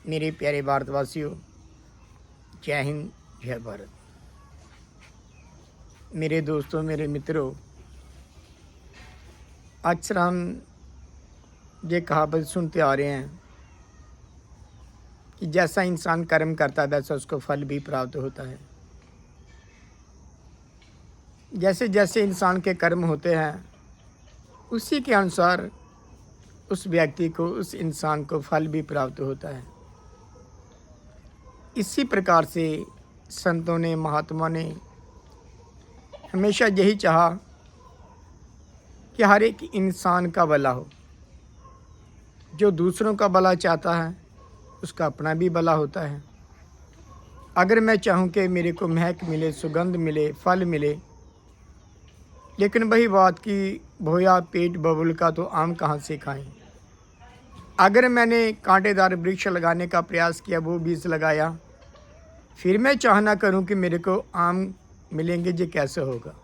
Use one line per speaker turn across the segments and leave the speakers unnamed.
मेरे प्यारे भारतवासियों, जय हिंद, जय भारत। मेरे दोस्तों, मेरे मित्रों, अक्सर हम ये कहावत सुनते आ रहे हैं कि जैसा इंसान कर्म करता है वैसा उसको फल भी प्राप्त होता है। जैसे जैसे इंसान के कर्म होते हैं उसी के अनुसार उस व्यक्ति को, उस इंसान को फल भी प्राप्त होता है। इसी प्रकार से संतों ने, महात्मा ने हमेशा यही चाहा कि हर एक इंसान का भला हो। जो दूसरों का भला चाहता है उसका अपना भी भला होता है। अगर मैं चाहूँ कि मेरे को महक मिले, सुगंध मिले, फल मिले, लेकिन वही बात कि भोया पेट बबुल का तो आम कहाँ से खाएं। अगर मैंने कांटेदार वृक्ष लगाने का प्रयास किया, वो बीज लगाया, फिर मैं चाहना करूं कि मेरे को आम मिलेंगे, ये कैसे होगा?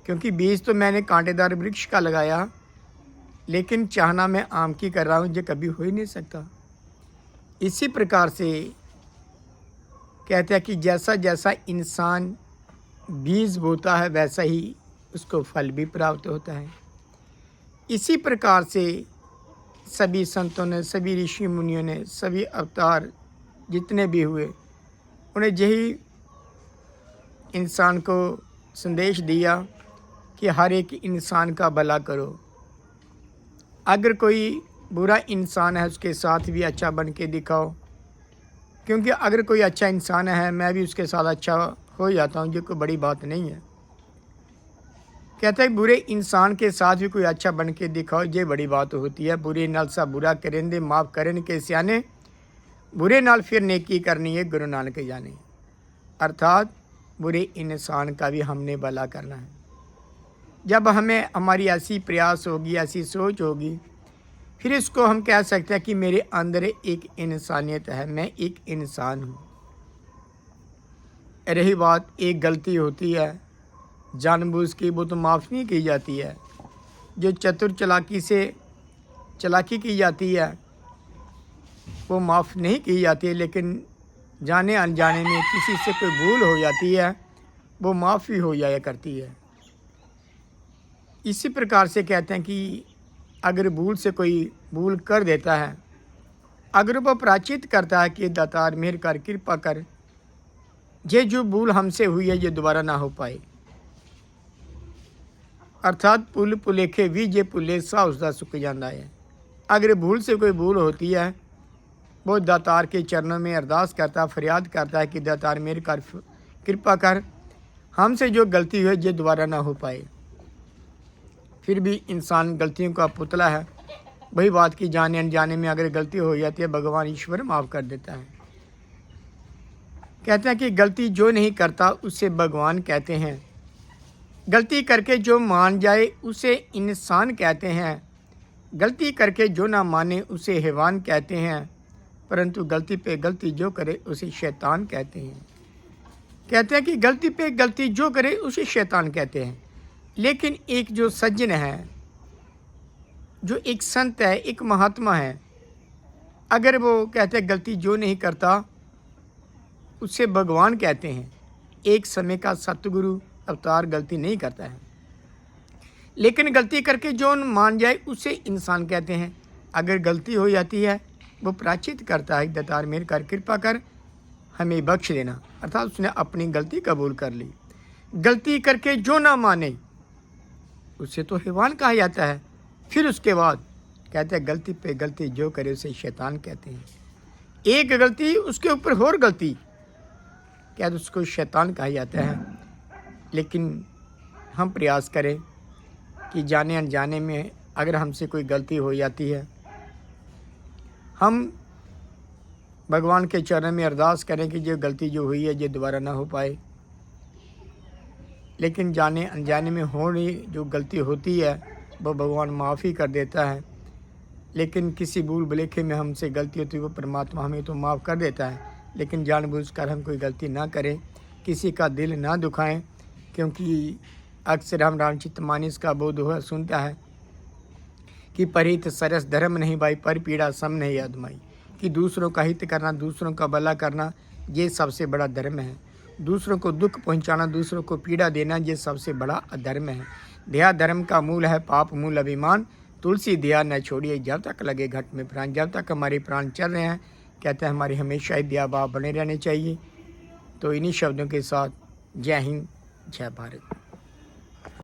क्योंकि बीज तो मैंने कांटेदार वृक्ष का लगाया, लेकिन चाहना मैं आम की कर रहा हूं, ये कभी हो ही नहीं सकता। इसी प्रकार से कहते हैं कि जैसा जैसा इंसान बीज बोता है वैसा ही उसको फल भी प्राप्त होता है। इसी प्रकार से सभी संतों ने, सभी ऋषि मुनियों ने, सभी अवतार जितने भी हुए, उन्हें यही इंसान को संदेश दिया कि हर एक इंसान का भला करो। अगर कोई बुरा इंसान है उसके साथ भी अच्छा बन के दिखाओ, क्योंकि अगर कोई अच्छा इंसान है मैं भी उसके साथ अच्छा हो जाता हूँ, ये कोई बड़ी बात नहीं है। कहते हैं बुरे इंसान के साथ भी कोई अच्छा बन के दिखाओ, ये बड़ी बात होती है। बुरे नाल सा बुरा करेंदे, माफ़ करें के सियाने, बुरे नाल फिर नेकी करनी है, गुरु नानक जाने। अर्थात बुरे इंसान का भी हमने भला करना है। जब हमें हमारी ऐसी प्रयास होगी, ऐसी सोच होगी, फिर इसको हम कह सकते हैं कि मेरे अंदर एक इंसानियत है, मैं एक इंसान हूँ। रही बात एक गलती होती है जानबूझ की, वो तो माफ़ नहीं की जाती है। जो चतुर चालाकी की जाती है वो माफ़ नहीं की जाती है, लेकिन जाने अनजाने में किसी से कोई भूल हो जाती है वो माफ़ ही हो जाया करती है। इसी प्रकार से कहते हैं कि अगर भूल से कोई भूल कर देता है, अगर वो प्रायश्चित करता है कि दातार मेहर कर, कृपा कर, ये जो भूल हमसे हुई है ये दोबारा ना हो पाए। अर्थात पुल पुलेखे भी जे पुले सा उसका सुक जाता है। अगर भूल से कोई भूल होती है वो दातार के चरणों में अरदास करता, फरियाद करता है कि दातार मेरे कर, कृपा कर, हमसे जो गलती हुई ये दोबारा ना हो पाए। फिर भी इंसान गलतियों का पुतला है। वही बात की जाने अनजाने में अगर गलती हो जाती है भगवान ईश्वर माफ़ कर देता है। कहते हैं कि गलती जो नहीं करता उसे भगवान कहते हैं, गलती करके जो मान जाए उसे इंसान कहते हैं, गलती करके जो ना माने उसे हैवान कहते हैं, परंतु गलती पे गलती जो करे उसे शैतान कहते हैं। कहते हैं कि गलती पे गलती जो करे उसे शैतान कहते हैं। लेकिन एक जो सज्जन है, जो एक संत है, एक महात्मा है, अगर वो कहते हैं गलती जो नहीं करता उसे भगवान कहते हैं। एक समय का सतगुरु अवतार गलती नहीं करता है, लेकिन गलती करके जो मान जाए उसे इंसान कहते हैं। अगर गलती हो जाती है वो प्रायश्चित करता है, दातार मेहर कर, कृपा कर, हमें बख्श देना। अर्थात उसने अपनी गलती कबूल कर ली। गलती करके जो ना माने उसे तो हैवान कहा जाता है। फिर उसके बाद कहते हैं गलती पे गलती जो करे उसे शैतान कहते हैं। एक गलती उसके ऊपर और गलती, क्या उसको शैतान कहा जाता है। लेकिन हम प्रयास करें कि जाने अनजाने में अगर हमसे कोई गलती हो जाती है, हम भगवान के चरण में अरदास करें कि जो गलती जो हुई है ये दोबारा ना हो पाए। लेकिन जाने अनजाने में होने जो गलती होती है वो भगवान माफ़ ही कर देता है। लेकिन किसी भूल भुलेखे में हमसे गलती होती है वो परमात्मा हमें तो माफ़ कर देता है, लेकिन जानबूझकर हम कोई गलती ना करें, किसी का दिल ना दुखाएं। क्योंकि अक्सर हम रामचित मानस का वो दोहा सुनता है कि परित सरस धर्म नहीं भाई, पर पीड़ा सम नहीं आदमाई। कि दूसरों का हित करना, दूसरों का भला करना, ये सबसे बड़ा धर्म है। दूसरों को दुख पहुंचाना, दूसरों को पीड़ा देना, ये सबसे बड़ा अधर्म है। दया धर्म का मूल है, पाप मूल अभिमान। तुलसी दया न छोड़िए जब तक लगे घट में प्राण। जब तक हमारे प्राण चल रहे हैं, कहते हैं हमारी हमेशा ही दया भाव बने रहने चाहिए। तो इन्हीं शब्दों के साथ जय हिंद, जय भारत।